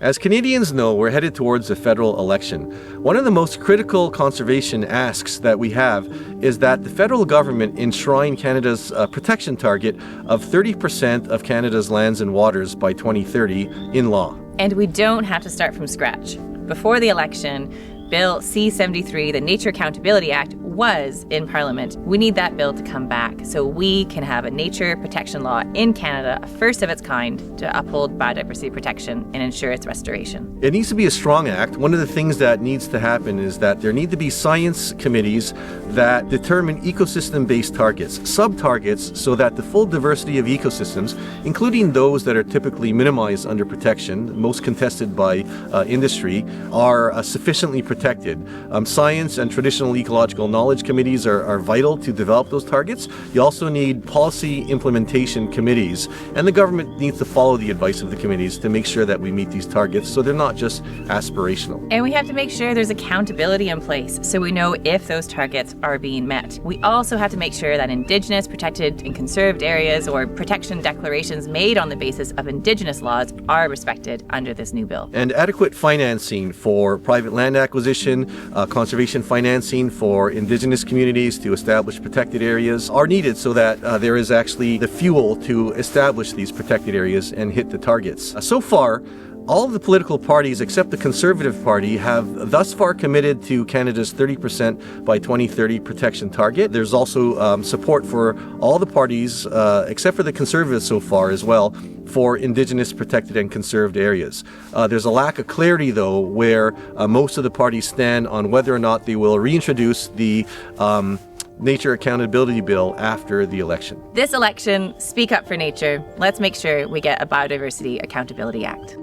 As Canadians know, we're headed towards a federal election. One of the most critical conservation asks that we have is that the federal government enshrine Canada's protection target of 30% of Canada's lands and waters by 2030 in law. And we don't have to start from scratch. Before the election, Bill C-73, the Nature Accountability Act, was in Parliament. We need that bill to come back so we can have a nature protection law in Canada, a first of its kind, to uphold biodiversity protection and ensure its restoration. It needs to be a strong act. One of the things that needs to happen is that there need to be science committees that determine ecosystem-based targets, sub-targets, so that the full diversity of ecosystems, including those that are typically minimized under protection, most contested by industry, are sufficiently protected. Science and traditional ecological knowledge committees are vital to develop those targets. You also need policy implementation committees, and the government needs to follow the advice of the committees to make sure that we meet these targets so they're not just aspirational. And we have to make sure there's accountability in place so we know if those targets are being met. We also have to make sure that Indigenous, protected and conserved areas or protection declarations made on the basis of Indigenous laws are respected under this new bill. And adequate financing for private land acquisition, conservation financing for Indigenous communities to establish protected areas are needed so that there is actually the fuel to establish these protected areas and hit the targets. So far, all of the political parties except the Conservative Party have thus far committed to Canada's 30% by 2030 protection target. There's also support for all the parties, except for the Conservatives so far as well, for Indigenous protected and conserved areas. There's a lack of clarity, though, where most of the parties stand on whether or not they will reintroduce the Nature Accountability Bill after the election. This election, speak up for nature. Let's make sure we get a Biodiversity Accountability Act.